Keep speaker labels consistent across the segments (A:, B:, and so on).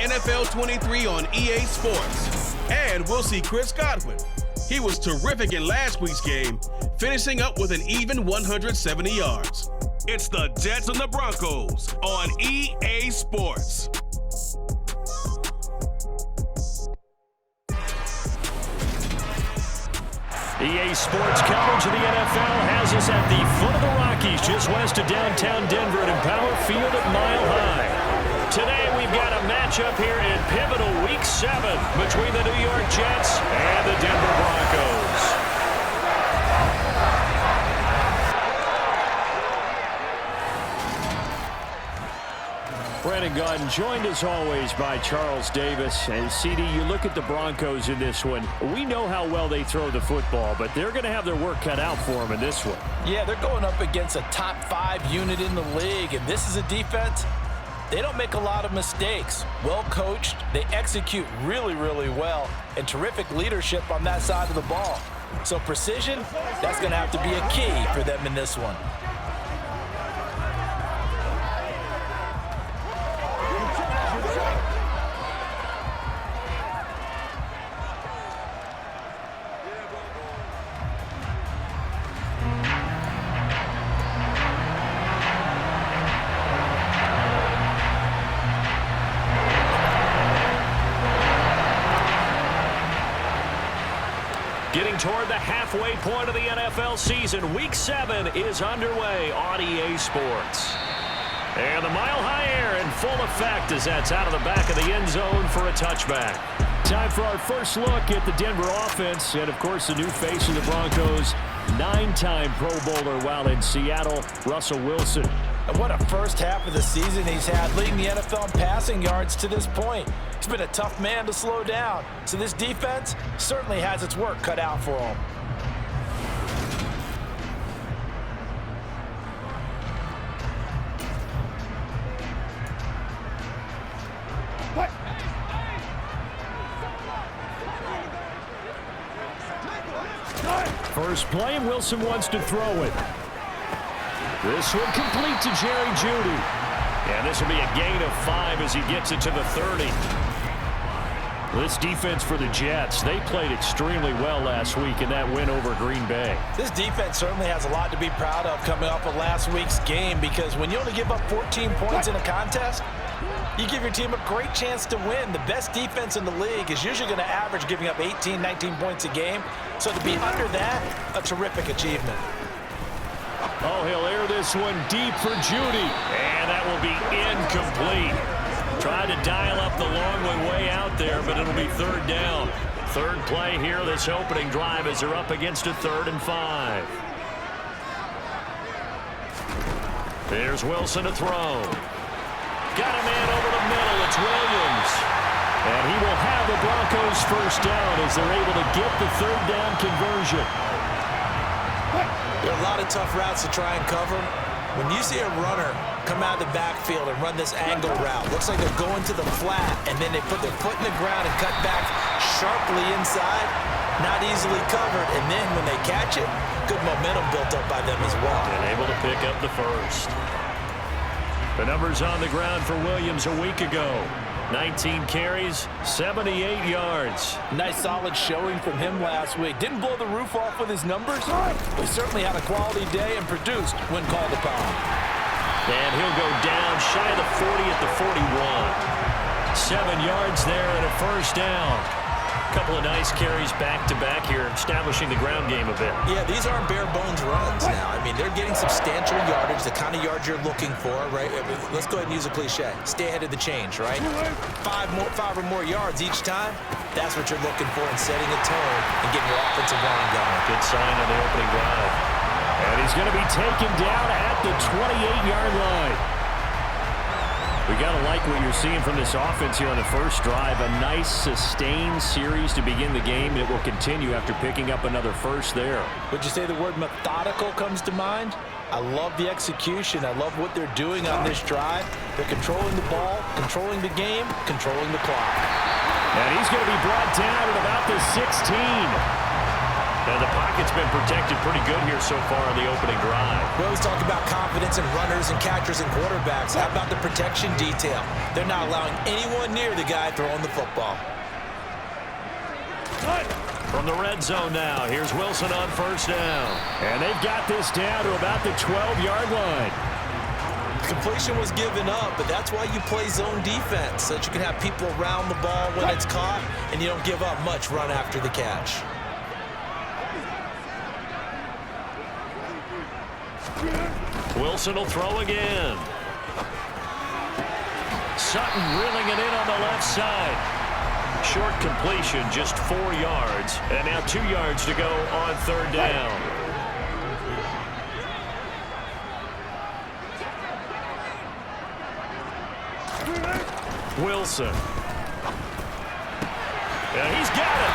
A: NFL 23 on EA Sports. And we'll see Chris Godwin. He was terrific in last week's game, finishing up with an even 170 yards. It's the Jets and the Broncos on EA Sports.
B: EA Sports coverage of the NFL has us at the foot of the Rockies, just west of downtown Denver at Empower Field at Mile High. Today we've got a matchup here in pivotal Week 7 between the New York Jets and the Denver Broncos. Brandon Gaudin joined as always by Charles Davis. And CD, you look at the Broncos in this one. We know how well they throw the football, but they're going to have their work cut out for them in this one.
C: Yeah, they're going up against a top 5 unit in the league, and this is a defense. They don't make a lot of mistakes. Well coached, they execute really, really well, and terrific leadership on that side of the ball. So precision, that's going to have to be a key for them in this one.
B: Getting toward the halfway point of the NFL season, Week 7 is underway on EA Sports. And the mile-high air in full effect as that's out of the back of the end zone for a touchback. Time for our first look at the Denver offense and, of course, the new face of the Broncos, 9-time Pro Bowler while in Seattle, Russell Wilson.
C: And what a first half of the season he's had, leading the NFL in passing yards to this point. He's been a tough man to slow down. So this defense certainly has its work cut out for him.
B: First play, and Wilson wants to throw it. This will complete to Jerry Jeudy. And this will be a gain of 5 as he gets it to the 30. This defense for the Jets, they played extremely well last week in that win over Green Bay.
C: This defense certainly has a lot to be proud of coming off of last week's game, because when you only give up 14 points in a contest, you give your team a great chance to win. The best defense in the league is usually going to average giving up 18, 19 points a game. So to be under that, a terrific achievement.
B: Oh, he'll air this one deep for Jeudy. And that will be incomplete. Tried to dial up the long one way out there, but it'll be third down. Third play here, this opening drive, as they're up against a 3rd and 5. There's Wilson to throw. Got a man over the middle. It's Williams. And he will have the Broncos first down as they're able to get the 3rd down conversion.
C: There are a lot of tough routes to try and cover. When you see a runner come out of the backfield and run this angle route, looks like they're going to the flat, and then they put their foot in the ground and cut back sharply inside, not easily covered. And then when they catch it, good momentum built up by them as well.
B: And able to pick up the first. The numbers on the ground for Williams a week ago. 19 carries, 78 yards.
C: Nice solid showing from him last week. Didn't blow the roof off with his numbers, but he certainly had a quality day and produced when called upon.
B: And he'll go down shy of the 40 at the 41. 7 yards there and a first down. Couple of nice carries back-to-back here, establishing the ground game a bit.
C: Yeah, these aren't bare-bones runs now. I mean, they're getting substantial yardage, the kind of yards you're looking for, right? Let's go ahead and use a cliche. Stay ahead of the change, right? 5 or more yards each time, that's what you're looking for in setting a tone and getting your offensive line going.
B: Good sign on the opening drive. And he's going to be taken down at the 28-yard line. We got to like what you're seeing from this offense here on the first drive. A nice, sustained series to begin the game. It will continue after picking up another first there.
C: Would you say the word methodical comes to mind? I love the execution. I love what they're doing on this drive. They're controlling the ball, controlling the game, controlling the clock.
B: And he's going to be brought down at about the 16. And the pocket's been protected pretty good here so far on the opening drive.
C: We always talk about confidence in runners and catchers and quarterbacks. How about the protection detail? They're not allowing anyone near the guy throwing the football.
B: From the red zone now, here's Wilson on first down. And they've got this down to about the 12-yard line.
C: Completion was given up, but that's why you play zone defense, so that you can have people around the ball when it's caught, and you don't give up much run after the catch.
B: Wilson will throw again. Sutton reeling it in on the left side. Short completion, just 4 yards. And now 2 yards to go on third down. Wilson. Yeah, he's got it.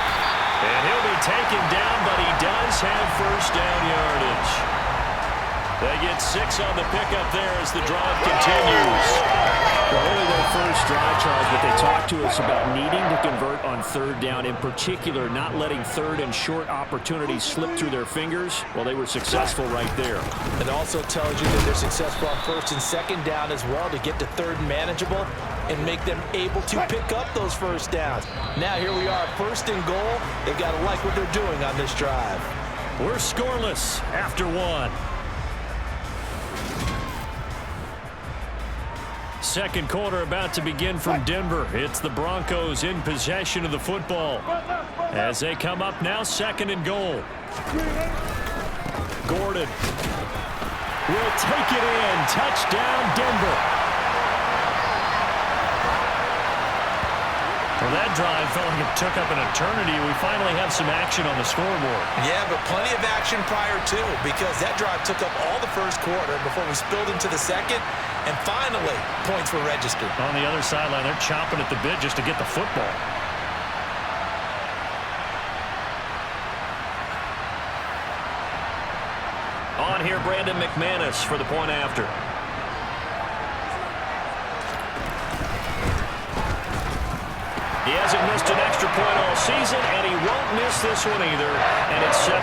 B: And he'll be taken down, but he does have first down yardage. They get 6 on the pickup there as the drive continues.
D: Well, only their first drive, Charles, but they talked to us about needing to convert on third down, in particular not letting third and short opportunities slip through their fingers. Well, they were successful right there.
C: It also tells you that they're successful on first and second down as well to get to third and manageable and make them able to pick up those first downs. Now here we are, first and goal. They've got to like what they're doing on this drive.
B: We're scoreless after 1. Second quarter about to begin from Denver. It's the Broncos in possession of the football as they come up now, second and goal. Gordon will take it in. Touchdown, Denver. Well, that drive felt like it took up an eternity. We finally have some action on the scoreboard.
C: Yeah, but plenty of action prior to, because that drive took up all the first quarter before we spilled into the second, and finally, points were registered.
B: On the other sideline, they're chomping at the bit just to get the football. On here, Brandon McManus for the point after. He hasn't missed an extra point all season, and he won't miss this one either, and it's 7-0.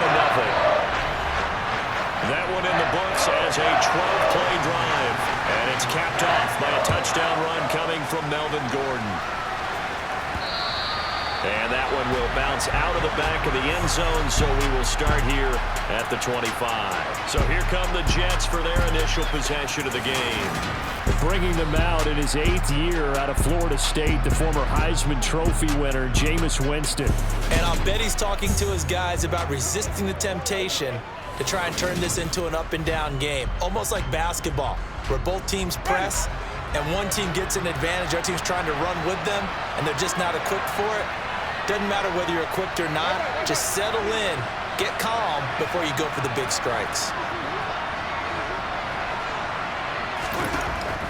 B: That one in the books as a 12-play drive, and it's capped off by a touchdown run coming from Melvin Gordon. And that one will bounce out of the back of the end zone, so we will start here at the 25. So here come the Jets for their initial possession of the game.
D: Bringing them out in his 8th year out of Florida State, the former Heisman Trophy winner, Jameis Winston.
C: And I'll bet he's talking to his guys about resisting the temptation to try and turn this into an up-and-down game, almost like basketball, where both teams press, and one team gets an advantage, the other team's trying to run with them, and they're just not equipped for it. Doesn't matter whether you're equipped or not, just settle in, get calm before you go for the big strikes.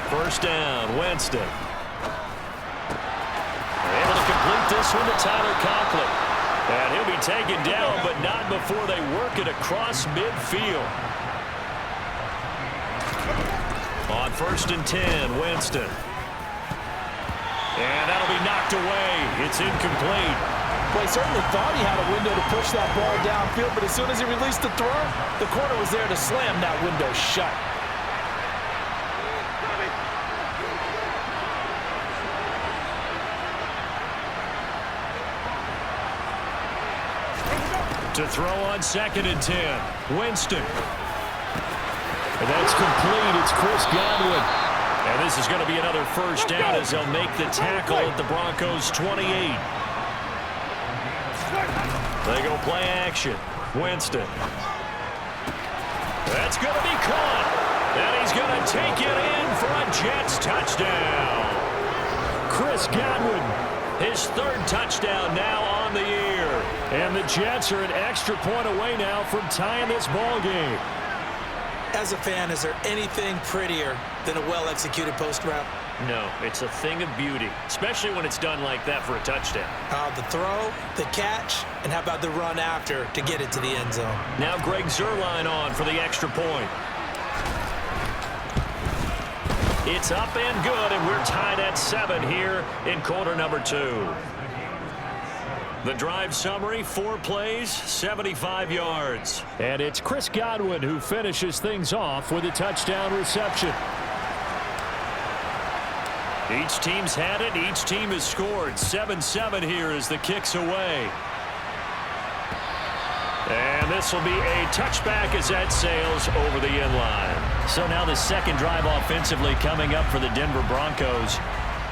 B: First down, Winston. They're able to complete this one to Tyler Conklin. And he'll be taken down, but not before they work it across midfield. On first and 10, Winston. And that'll be knocked away. It's incomplete.
C: Well, he certainly thought he had a window to push that ball downfield, but as soon as he released the throw, the corner was there to slam that window shut.
B: To throw on second and 10, Winston. And that's complete. It's Chris Godwin. And this is going to be another first down as they'll make the tackle at the Broncos' 28. They go play action. Winston. That's going to be caught. And he's going to take it in for a Jets touchdown. Chris Godwin, his 3rd touchdown now on the year. And the Jets are an extra point away now from tying this ball game.
C: As a fan, is there anything prettier than a well-executed post route?
B: No, it's a thing of beauty, especially when it's done like that for a touchdown.
C: The throw, the catch, and how about the run after to get it to the end zone?
B: Now Greg Zuerlein on for the extra point. It's up and good, and we're tied at 7 here in quarter number 2. The drive summary, 4 plays, 75 yards.
D: And it's Chris Godwin who finishes things off with a touchdown reception.
B: Each team's had it. Each team has scored. 7-7 here as the kick's away. And this will be a touchback as that sails over the end line.
D: So now the second drive offensively coming up for the Denver Broncos.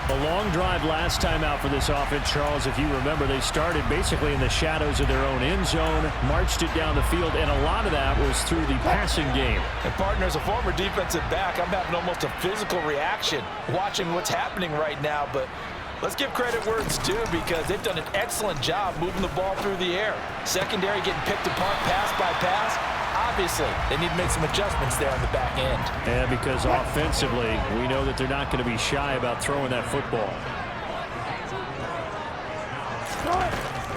D: A long drive last time out for this offense, Charles. If you remember, they started basically in the shadows of their own end zone, marched it down the field, and a lot of that was through the passing game.
C: And partner, as a former defensive back, I'm having almost a physical reaction watching what's happening right now. But let's give credit where it's due because they've done an excellent job moving the ball through the air. Secondary getting picked apart pass by pass. Obviously, they need to make some adjustments there on the back end.
D: And because offensively, we know that they're not going to be shy about throwing that football.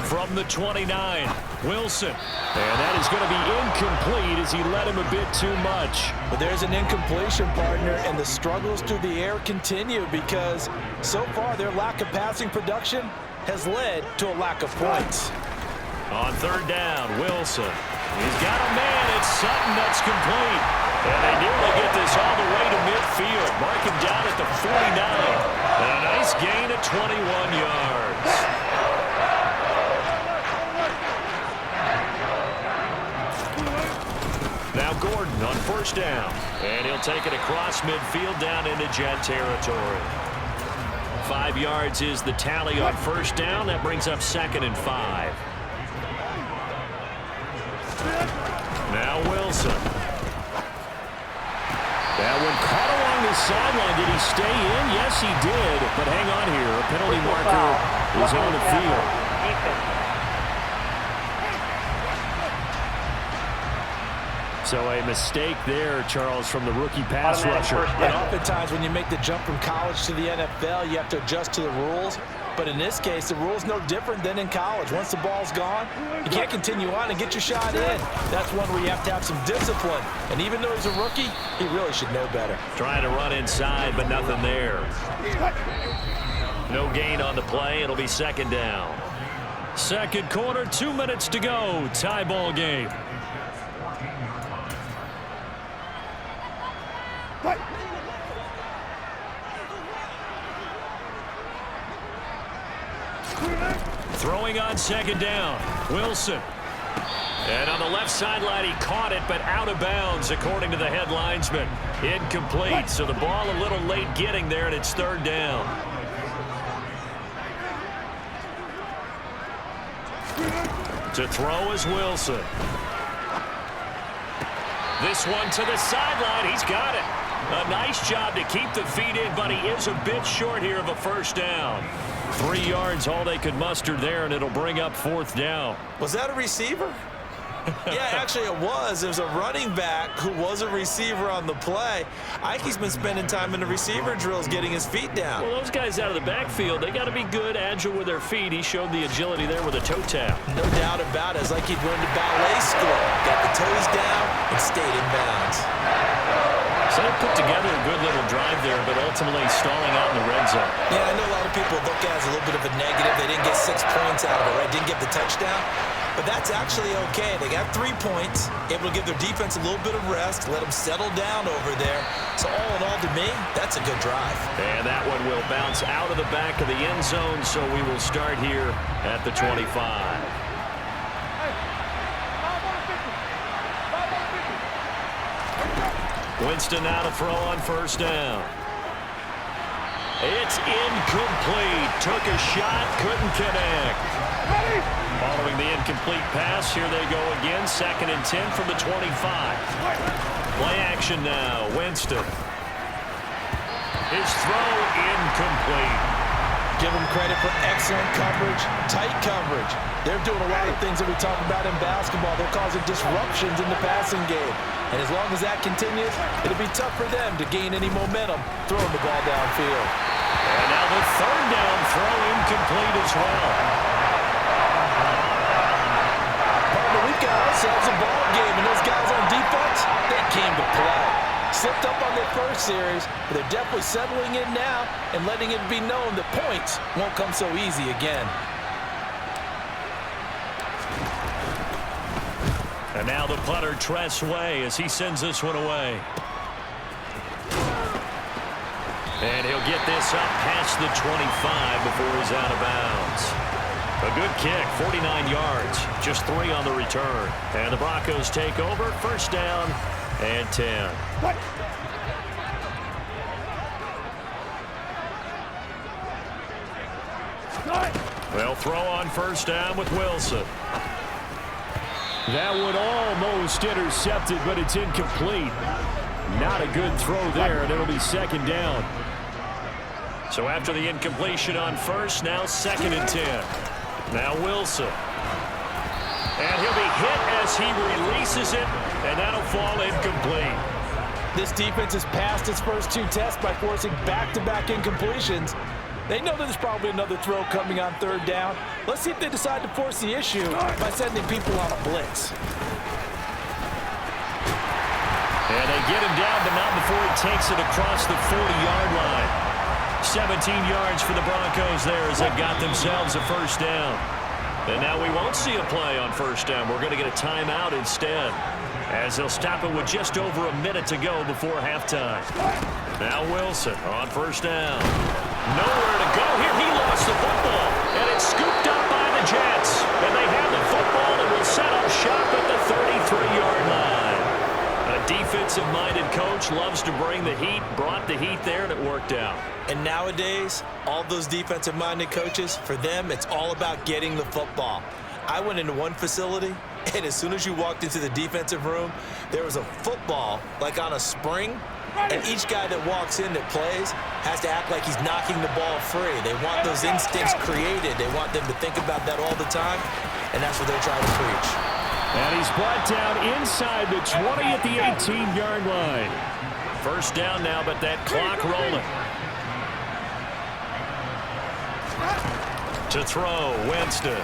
B: From the 29, Wilson. And that is going to be incomplete as he led him a bit too much.
C: But there's an incompletion, partner, and the struggles through the air continue because so far their lack of passing production has led to a lack of points.
B: On third down, Wilson. He's got a man. It's Sutton that's complete. And they nearly get this all the way to midfield. Mark him down at the 49. And a nice gain of 21 yards. Now Gordon on first down. And he'll take it across midfield down into Jet territory. 5 yards is the tally on first down. That brings up 2nd and 5. Now Wilson.
D: That one caught along the sideline. Did he stay in? Yes, he did. But hang on here. A penalty marker is on the field. So a mistake there, Charles, from the rookie pass rusher.
C: And oftentimes when you make the jump from college to the NFL, you have to adjust to the rules. But in this case, the rule's no different than in college. Once the ball's gone, you can't continue on and get your shot in. That's one where you have to have some discipline. And even though he's a rookie, he really should know better.
B: Trying to run inside, but nothing there. No gain on the play. It'll be 2nd down. Second quarter, 2 minutes to go. Tie ball game. Throwing on 2nd down, Wilson. And on the left sideline, he caught it, but out of bounds, according to the head linesman. Incomplete, so the ball a little late getting there, and it's 3rd down. To throw is Wilson. This one to the sideline. He's got it. A nice job to keep the feet in, but he is a bit short here of a first down. 3 yards, all they could muster there, and it'll bring up 4th down.
C: Was that a receiver? Yeah, actually it was. It was a running back who was a receiver on the play. Ike's been spending time in the receiver drills getting his feet down.
B: Well, those guys out of the backfield, they got to be good, agile with their feet. He showed the agility there with a toe tap.
C: No doubt about it. It's like he'd learned a ballet school. Got the toes down and stayed in bounds.
B: So they put together a good little drive there, but ultimately stalling out in the red zone.
C: Yeah, I know a lot of people look at it as a little bit of a negative. They didn't get 6 points out of it, right? Didn't get the touchdown. But that's actually okay. They got 3 points, able to give their defense a little bit of rest, let them settle down over there. So all in all, to me, that's a good drive.
B: And that one will bounce out of the back of the end zone, so we will start here at the 25. Winston now to throw on first down. It's incomplete. Took a shot, couldn't connect. Following the incomplete pass, here they go again. 2nd and 10 from the 25. Play action now. Winston. His throw incomplete.
C: Give them credit for excellent coverage, tight coverage. They're doing a lot of things that we talk about in basketball. They're causing disruptions in the passing game. And as long as that continues, it'll be tough for them to gain any momentum throwing the ball downfield.
B: And now the 3rd down throw incomplete as well.
C: Partner, we've got ourselves a ball game, and those guys on defense, they came to play. Slipped up on their first series, but they're definitely settling in now and letting it be known that points won't come so easy again.
B: And now the punter, Tress Way, as he sends this one away. And he'll get this up past the 25 before he's out of bounds. A good kick, 49 yards, just 3 on the return. And the Broncos take over, first down and 10. They'll throw on first down with Wilson.
D: That one almost intercepted, but it's incomplete. Not a good throw there, and it'll be second down.
B: So after the incompletion on first, now second and 10. Now Wilson. And he'll be hit as he releases it, and that'll fall incomplete.
C: This defense has passed its first 2 tests by forcing back-to-back incompletions. They know there's probably another throw coming on third down. Let's see if they decide to force the issue by sending people on a blitz.
B: And they get him down, but not before he takes it across the 40-yard line. 17 yards for the Broncos there as they've got themselves a first down. And now we won't see a play on first down. We're going to get a timeout instead, as they'll stop it with just over a minute to go before halftime. Now Wilson on first down. Nowhere to go here. He lost the football, and it's scooped up by the Jets. And they have the football and will set up shop at the 33-yard line. A defensive-minded coach loves to bring the heat, brought the heat there, and it worked out.
C: And nowadays, all those defensive-minded coaches, for them, it's all about getting the football. I went into one facility, and as soon as you walked into the defensive room, there was a football, like on a spring, and each guy that walks in that plays has to act like he's knocking the ball free. They want those instincts created. They want them to think about that all the time, and that's what they're trying to preach.
D: And he's brought down inside the 20 at the 18-yard line.
B: First down now, but that clock rolling. To throw, Winston.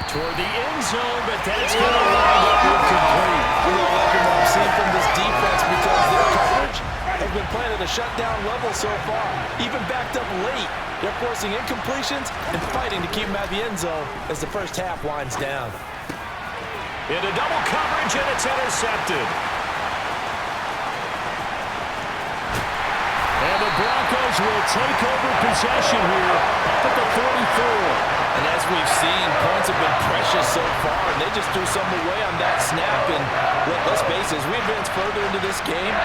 B: Toward the end zone, but that's going to wind up incomplete.
C: We don't like what we've seen from this defense because their coverage has been playing at a shutdown level so far. Even backed up late, they're forcing incompletions and fighting to keep them out of the end zone as the first half winds down.
B: Into double coverage, and it's intercepted.
D: And the Broncos will take over possession here up at the 44.
C: And as we've seen, points have been precious so far, and they just threw some away on that snap. And let's face it, as we advance further into this game,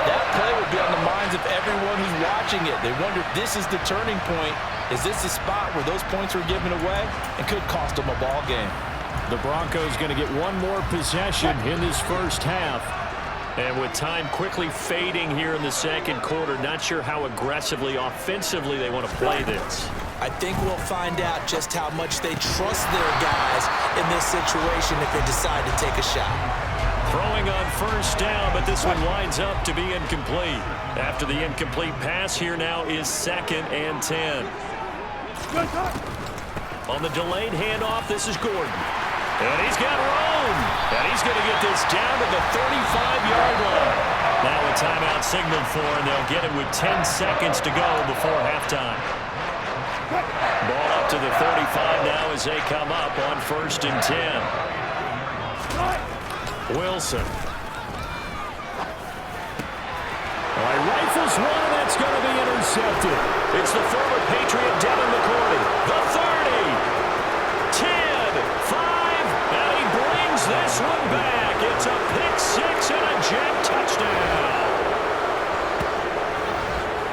C: that play will be on the minds of everyone who's watching it. They wonder if this is the turning point. Is this the spot where those points were given away and could cost them a ball game?
D: The Broncos going to get one more possession in this first half.
B: And with time quickly fading here in the second quarter, not sure how aggressively, offensively they want to play this.
C: I think we'll find out just how much they trust their guys in this situation if they decide to take a shot.
B: Throwing on first down, but this one winds up to be incomplete. After the incomplete pass, here now is second and 10. On the delayed handoff, this is Gordon. And he's got room. And he's going to get this down to the 35-yard line. Now a timeout signaled for, and they'll get it with 10 seconds to go before halftime. Ball up to the 35 now as they come up on first and 10. Wilson.
D: All right, rifles one, and that's going to be intercepted.
B: It's the former Patriot Devin McCourty. The 30. 10. 5. And he brings this one back. It's a pick six and a Jet touchdown.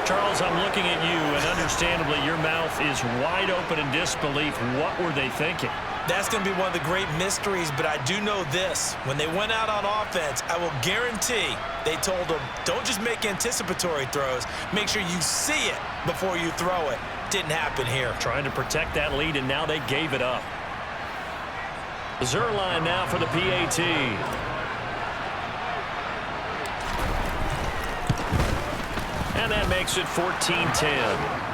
B: Charles, I'm looking at you, and understandably, your mouth is wide open in disbelief. What were they thinking?
C: That's going to be one of the great mysteries, but I do know this. When they went out on offense, I will guarantee they told them, don't just make anticipatory throws. Make sure you see it before you throw it. Didn't happen here.
B: Trying to protect that lead, and now they gave it up. Zerline now for the PAT. And that makes it 14-10.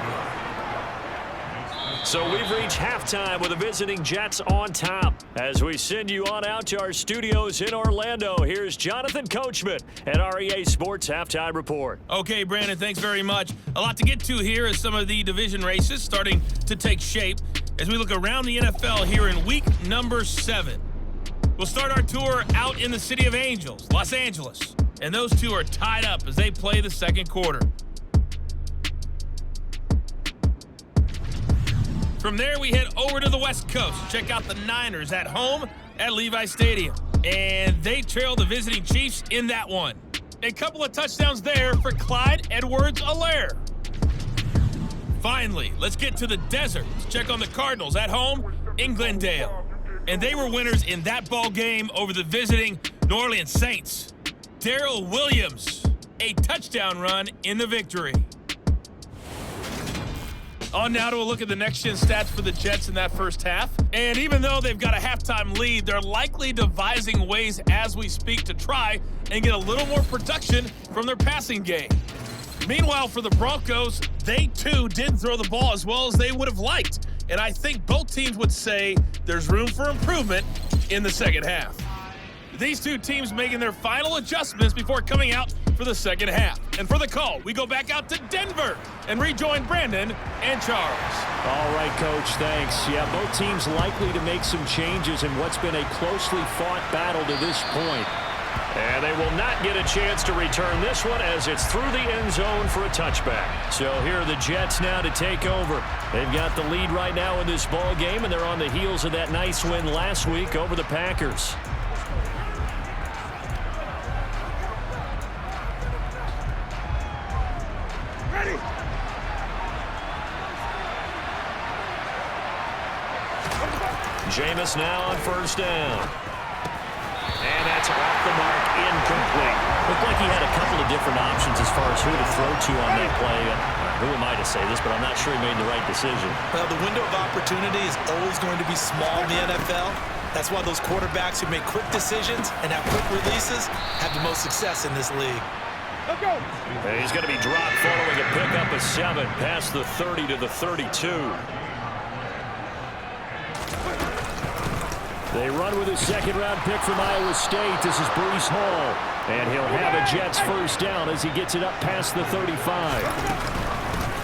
B: So we've reached halftime with the visiting Jets on top. As we send you on out to our studios in Orlando, here's Jonathan Coachman at REA Sports Halftime Report.
E: Okay, Brandon, thanks very much. A lot to get to here as some of the division races starting to take shape as we look around the NFL here in week number 7. We'll start our tour out in the City of Angels, Los Angeles. And those two are tied up as they play the second quarter. From there, we head over to the West Coast to check out the Niners at home at Levi Stadium. And they trail the visiting Chiefs in that one. A couple of touchdowns there for Clyde Edwards-Helaire. Finally, let's get to the desert to check on the Cardinals at home in Glendale. And they were winners in that ball game over the visiting New Orleans Saints. Darrell Williams, a touchdown run in the victory. On now to a look at the next-gen stats for the Jets in that first half. And even though they've got a halftime lead, they're likely devising ways as we speak to try and get a little more production from their passing game. Meanwhile, for the Broncos, they too didn't throw the ball as well as they would have liked. And I think both teams would say there's room for improvement in the second half. These two teams making their final adjustments before coming out for the second half. And for the call, we go back out to Denver and rejoin Brandon and Charles.
D: All right, Coach, thanks. Yeah, both teams likely to make some changes in what's been a closely fought battle to this point.
B: And they will not get a chance to return this one as it's through the end zone for a touchback. So here are the Jets now to take over. They've got the lead right now in this ball game, and they're on the heels of that nice win last week over the Packers.
F: Ready.
B: Jameis now on first down. And that's off the mark, incomplete.
D: Looked like he had a couple of different options as far as who to throw to on that play. Who am I to say this, but I'm not sure he made the right decision.
C: Well, the window of opportunity is always going to be small in the NFL. That's why those quarterbacks who make quick decisions and have quick releases have the most success in this league.
F: Let's go.
B: And he's going to be dropped following a pickup of 7 past the 30 to the 32.
D: They run with a second-round pick from Iowa State. This is Breece Hall. And he'll have a Jets first down as he gets it up past the 35.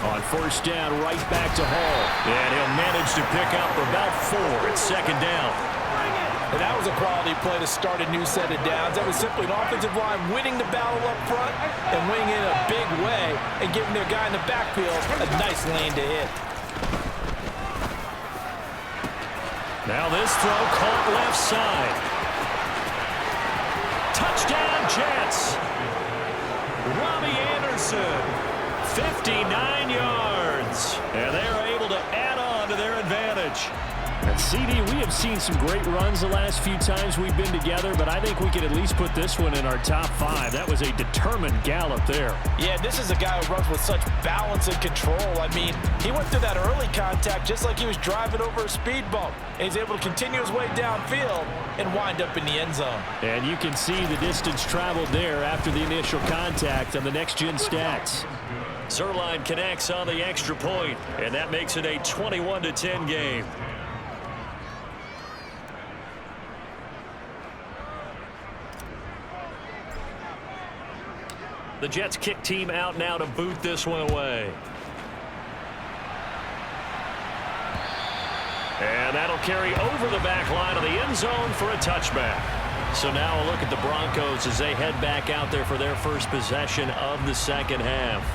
D: On first down, right back to Hall. And he'll manage to pick up about 4 at second down.
C: And that was a quality play to start a new set of downs. That was simply an offensive line winning the battle up front and winning it in a big way and giving their guy in the backfield a nice lane to hit.
B: Now this throw caught left side. Touchdown Jets. Robbie Anderson, 59 yards. And they're able to add on to their advantage.
D: And CD, we have seen some great runs the last few times we've been together, but I think we can at least put this one in our top 5. That was a determined gallop there.
C: Yeah, this is a guy who runs with such balance and control. I mean, he went through that early contact just like he was driving over a speed bump. And he's able to continue his way downfield and wind up in the end zone.
D: And you can see the distance traveled there after the initial contact on the next-gen stats.
B: Zerline connects on the extra point, and that makes it a 21-10 game. The Jets kick team out now to boot this one away. And that'll carry over the back line of the end zone for a touchback. So now a look at the Broncos as they head back out there for their first possession of the second half.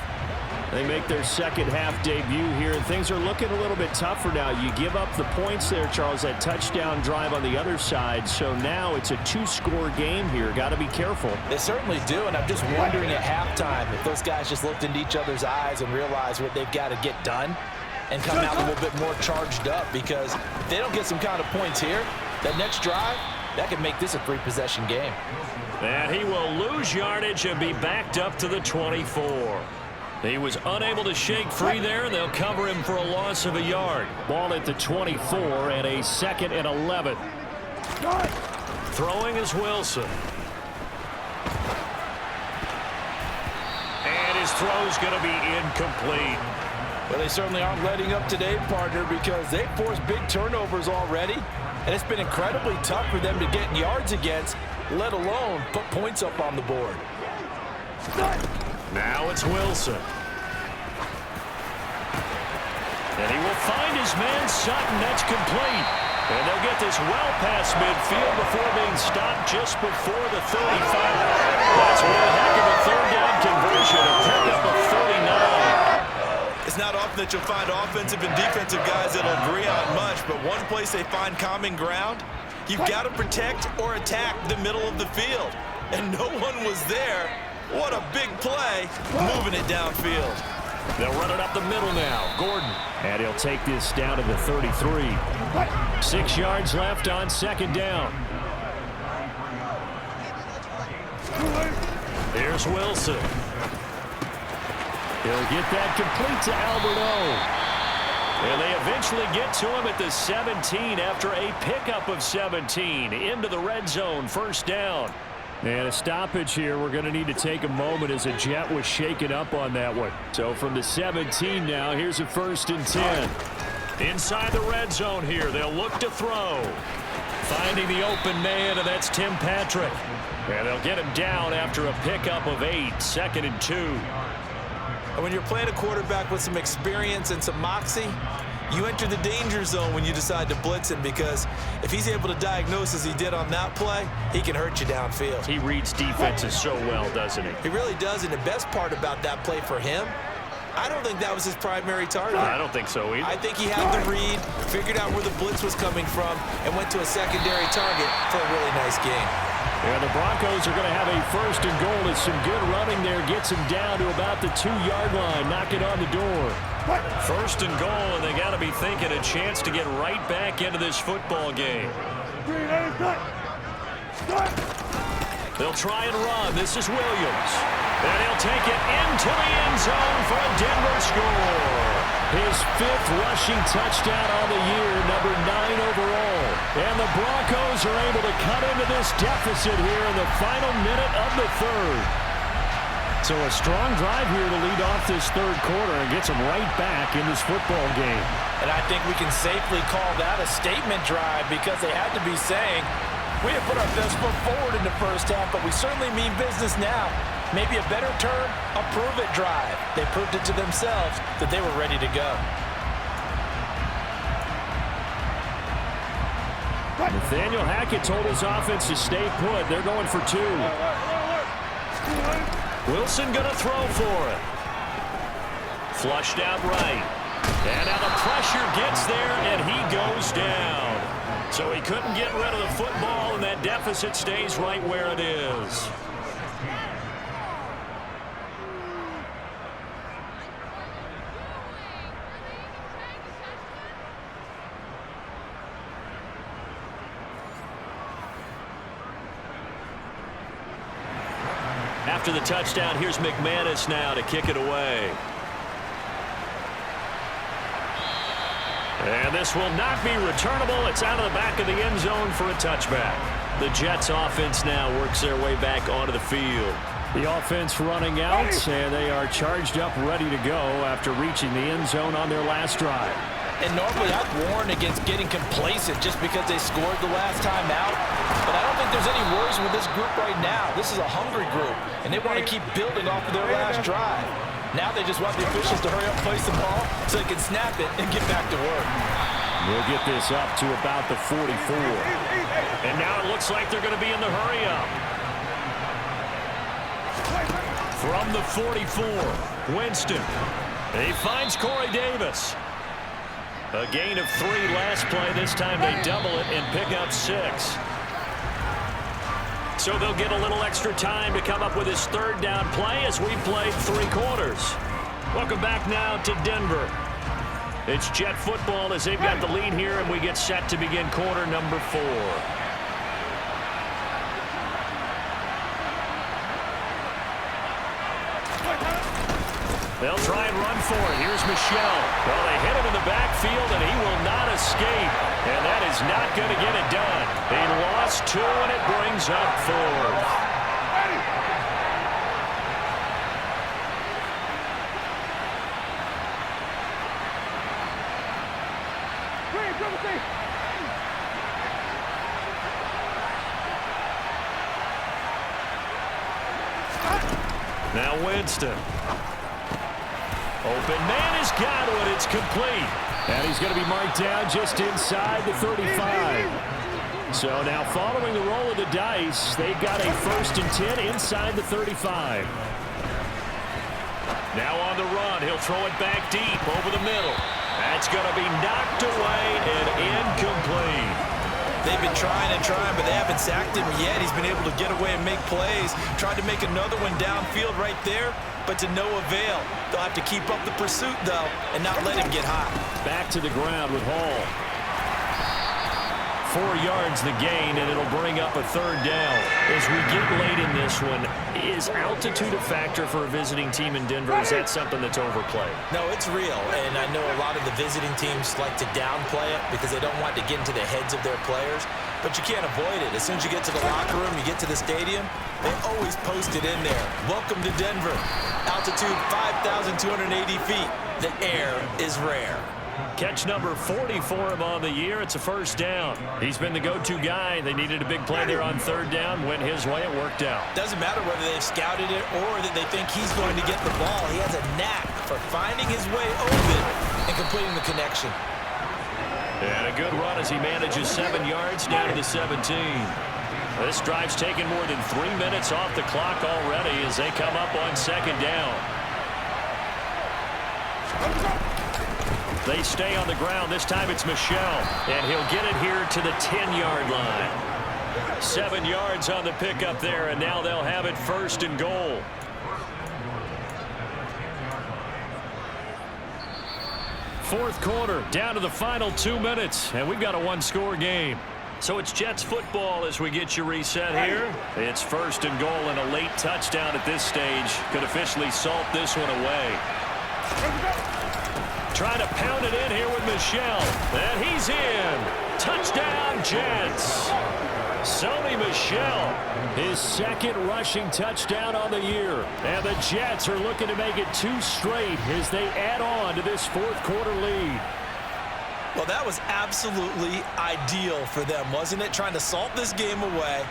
D: They make their second half debut here, and things are looking a little bit tougher now. You give up the points there, Charles, that touchdown drive on the other side. So now it's a 2-score game here. Got to be careful.
C: They certainly do, and I'm just wondering at halftime if those guys just looked into each other's eyes and realized what they've got to get done and come out a little bit more charged up, because if they don't get some kind of points here, that next drive, that could make this a 3-possession game.
B: And he will lose yardage and be backed up to the 24. He was unable to shake free there, and they'll cover him for a loss of a yard.
D: Ball at the 24 and a 2nd and 11.
B: Throwing is Wilson. And his throw's going to be incomplete.
C: Well, they certainly aren't letting up today, partner, because they forced big turnovers already, and it's been incredibly tough for them to get yards against, let alone put points up on the board.
B: Now it's Wilson. And he will find his man Sutton. That's complete. And they'll get this well past midfield before being stopped just before the 35. That's one heck of a third down conversion, a pickup of 39.
C: It's not often that you'll find offensive and defensive guys that'll agree on much, but one place they find common ground, you've got to protect or attack the middle of the field. And no one was there. What a big play, moving it downfield.
B: They'll run it up the middle now. Gordon. And he'll take this down to the 33. 6 yards left on second down. Here's Wilson. He'll get that complete to Alberto. And they eventually get to him at the 17 after a pickup of 17 into the red zone. First down. And a stoppage here. We're going to need to take a moment as a Jet was shaken up on that one. So from the 17 now, here's a 1st and 10. Inside the red zone here, they'll look to throw. Finding the open man, and that's Tim Patrick. And they'll get him down after a pickup of 8, 2nd and 2.
C: And when you're playing a quarterback with some experience and some moxie, you enter the danger zone when you decide to blitz him, because if he's able to diagnose as he did on that play, he can hurt you downfield.
B: He reads defenses so well, doesn't he?
C: He really does, and the best part about that play for him, I don't think that was his primary target.
B: I don't think so either.
C: I think he had the read, figured out where the blitz was coming from, and went to a secondary target for a really nice game.
B: Yeah, the Broncos are going to have a 1st and goal. It's some good running there. Gets him down to about the 2-yard line. Knocking on the door. 1st and goal, and they got to be thinking a chance to get right back into this football game. They'll try and run. This is Williams. And he'll take it into the end zone for a Denver score. His 5th rushing touchdown on the year, number 9 overall. And the Broncos are able to cut into this deficit here in the final minute of the 3rd. So a strong drive here to lead off this 3rd quarter and gets them right back in this football game.
C: And I think we can safely call that a statement drive, because they had to be saying, we didn't put our best foot forward in the first half, but we certainly mean business now. Maybe a better term, a prove-it drive. They proved it to themselves that they were ready to go.
B: Nathaniel Hackett told his offense to stay put. They're going for 2. Wilson going to throw for it. Flushed out right. And now the pressure gets there, and he goes down. So he couldn't get rid of the football, and that deficit stays right where it is. After the touchdown, here's McManus now to kick it away. And this will not be returnable. It's out of the back of the end zone for a touchback. The Jets offense now works their way back onto the field. The offense running out, and they are charged up, ready to go after reaching the end zone on their last drive.
C: And normally I'd warn against getting complacent just because they scored the last time out. But I don't think there's any worries with this group right now. This is a hungry group, and they want to keep building off of their last drive. Now they just want the officials to hurry up, place the ball, so they can snap it and get back to work.
B: We'll get this up to about the 44. And now it looks like they're going to be in the hurry up. From the 44, Winston. He finds Corey Davis. A gain of 3 last play. This time they double it and pick up 6. So they'll get a little extra time to come up with his 3rd down play as we played 3 quarters. Welcome back now to Denver. It's Jet football as they've got the lead here, and we get set to begin quarter number 4. They'll try and run for it. Here's Michelle. Well, they hit him in the backfield, and he will not escape. And that is not going to get it done. They lost 2, and it brings up 4th. Now Winston. Open man has got it. It's complete.
D: And he's going to be marked down just inside the 35. So now following the roll of the dice, they've got a 1st and 10 inside the 35.
B: Now on the run, he'll throw it back deep over the middle. That's going to be knocked away and incomplete.
C: They've been trying and trying, but they haven't sacked him yet. He's been able to get away and make plays. Tried to make another one downfield right there, but to no avail. They'll have to keep up the pursuit, though, and not let him get hot.
D: Back to the ground with Hall. 4 yards the gain, and it'll bring up a 3rd down. As we get late in this one, is altitude a factor for a visiting team in Denver? Is that something that's overplayed?
C: No, it's real, and I know a lot of the visiting teams like to downplay it because they don't want to get into the heads of their players, but you can't avoid it. As soon as you get to the locker room, you get to the stadium, they always post it in there. Welcome to Denver. Altitude 5,280 feet. The air is rare.
D: Catch number 40 for him on the year. It's a 1st down. He's been the go-to guy. They needed a big play there on 3rd down. Went his way. It worked out.
C: Doesn't matter whether they've scouted it or that they think he's going to get the ball. He has a knack for finding his way open and completing the connection.
B: And a good run as he manages 7 yards down to the 17.
D: This drive's taken more than 3 minutes off the clock already as they come up on 2nd down. They stay on the ground. This time it's Michel, and he'll get it here to the 10-yard line. 7 yards on the pickup there, and now they'll have it 1st and goal. Fourth quarter, down to the final 2 minutes, and we've got a 1-score game. So it's Jets football as we get you reset here. It's 1st and goal, and a late touchdown at this stage could officially salt this one away. Trying to pound it in here with Michel. And he's in. Touchdown, Jets. Sony Michel, his 2nd rushing touchdown on the year. And the Jets are looking to make it 2 straight as they add on to this 4th quarter lead.
C: Well, that was absolutely ideal for them, wasn't it? Trying to salt this game away.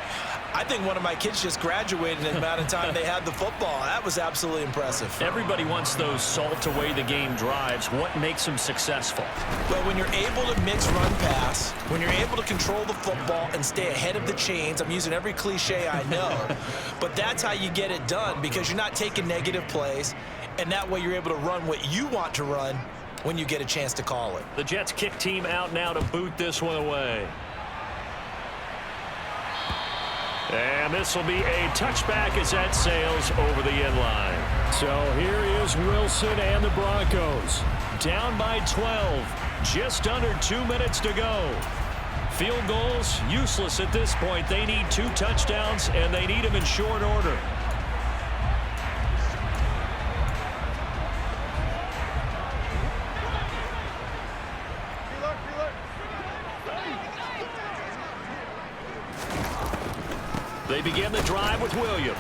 C: I think one of my kids just graduated in the amount of time they had the football. That was absolutely impressive.
D: Everybody wants those salt away the game drives. What makes them successful?
C: Well, when you're able to mix run pass, when you're able to control the football and stay ahead of the chains, I'm using every cliche I know, but that's how you get it done because you're not taking negative plays, and that way you're able to run what you want to run when you get a chance to call it.
D: The Jets kick team out now to boot this one away. And this will be a touchback as that sails over the end line. So here is Wilson and the Broncos. Down by 12. Just under 2 minutes to go. Field goals, useless at this point. They need 2 touchdowns, and they need them in short order. They begin the drive with Williams.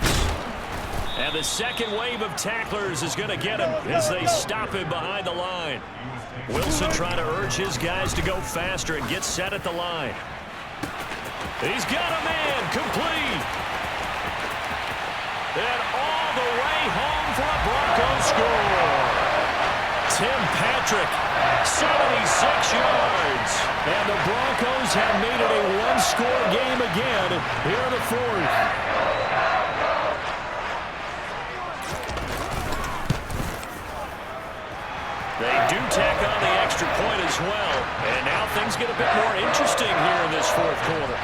D: And the 2nd wave of tacklers is going to get him as they stop him behind the line. Wilson trying to urge his guys to go faster and get set at the line. He's got a man complete. And all the way home for a Broncos score. Tim Patrick, 76 yards. And the Broncos have made it a 1-score game again here in the 4th. They do tack on the extra point as well. And now things get a bit more interesting here in this 4th quarter.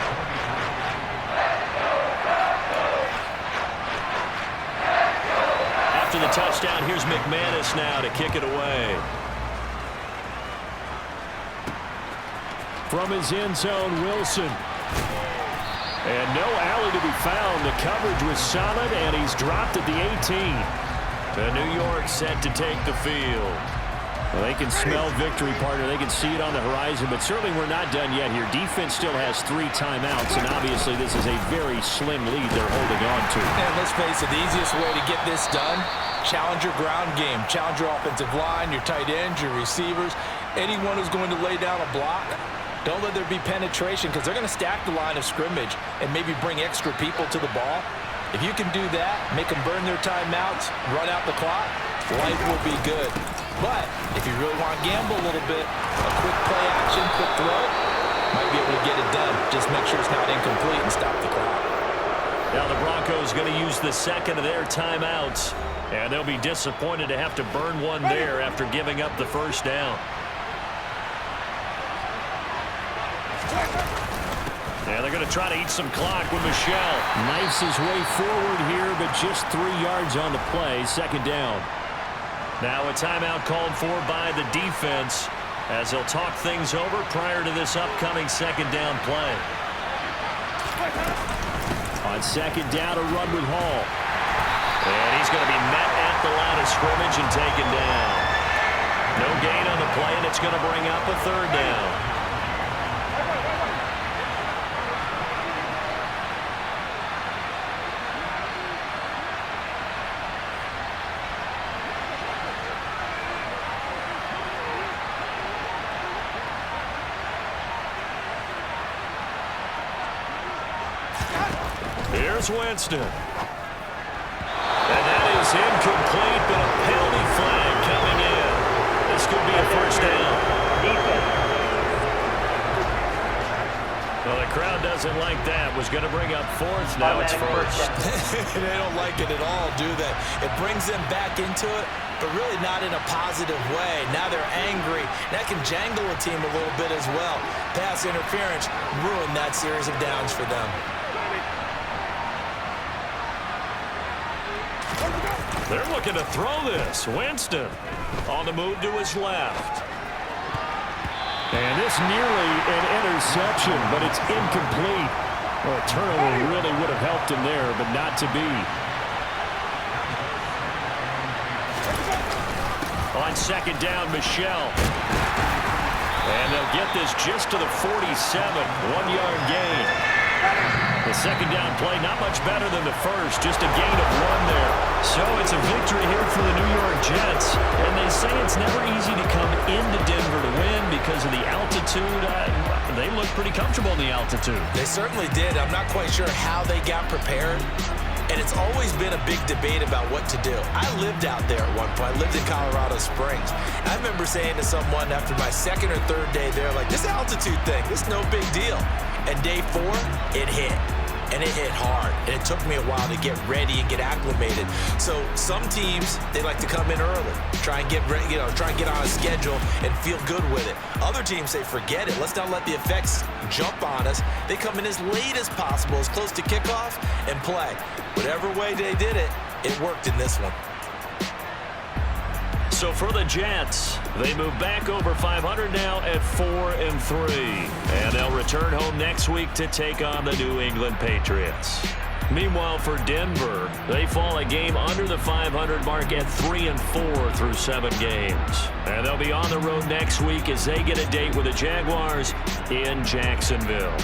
D: After the touchdown, here's McManus now to kick it away. From his end zone, Wilson. And no alley to be found. The coverage was solid, and he's dropped at the 18. The New York set to take the field. Well, they can smell victory, partner. They can see it on the horizon, but certainly we're not done yet here. Defense still has 3 timeouts, and obviously this is a very slim lead they're holding on to.
C: And let's face it, the easiest way to get this done, challenge your ground game. Challenge your offensive line, your tight ends, your receivers, anyone who's going to lay down a block. Don't let there be penetration because they're going to stack the line of scrimmage and maybe bring extra people to the ball. If you can do that, make them burn their timeouts, run out the clock, life will be good. But if you really want to gamble a little bit, a quick play action, quick throw, might be able to get it done. Just make sure it's not incomplete and stop the clock.
B: Now the Broncos going to use the second of their timeouts, and they'll be disappointed to have to burn one there after giving up the first down. And they're going to try to eat some clock with Michel.
D: Knifes his way forward here, but just 3 yards on the play. Second down.
B: Now a timeout called for by the defense as they'll talk things over prior to this upcoming second down play.
D: On second down, a run with Hall.
B: And he's going to be met at the line of scrimmage and taken down. No gain on the play, and it's going to bring up a third down. Here's Winston. And that is incomplete, but a penalty flag coming in. This could be a first down. Well, the crowd doesn't like that. Was going to bring up fourth. Now it's first.
C: They don't like it at all, do they? It brings them back into it, but really not in a positive way. Now they're angry. That can jangle a team a little bit as well. Pass interference ruined that series of downs for them.
B: They're looking to throw this. Winston on the move to his left.
D: And this nearly an interception, but it's incomplete. Well, a turnover really would have helped him there, but not to be.
B: On second down, Michel. And they'll get this just to the 47. 1-yard gain. The second down play, not much better than the first, just a gain of 1 there. So it's a victory here for the New York Jets. And they say it's never easy to come into Denver to win because of the altitude. They look pretty comfortable in the altitude.
C: They certainly did. I'm not quite sure how they got prepared. And it's always been a big debate about what to do. I lived out there at one point. I lived in Colorado Springs. I remember saying to someone after my second or third day there, like, this altitude thing, this is no big deal. And day 4, it hit. And it hit hard. And it took me a while to get ready and get acclimated. So some teams, they like to come in early, try and get ready, try and get on a schedule and feel good with it. Other teams say, forget it. Let's not let the effects jump on us. They come in as late as possible, as close to kickoff, and play. Whatever way they did it, it worked in this one.
B: So for the Jets, they move back over 500 now at 4-3. And they'll return home next week to take on the New England Patriots. Meanwhile, for Denver, they fall a game under the 500 mark at 3-4 through 7 games. And they'll be on the road next week as they get a date with the Jaguars in Jacksonville.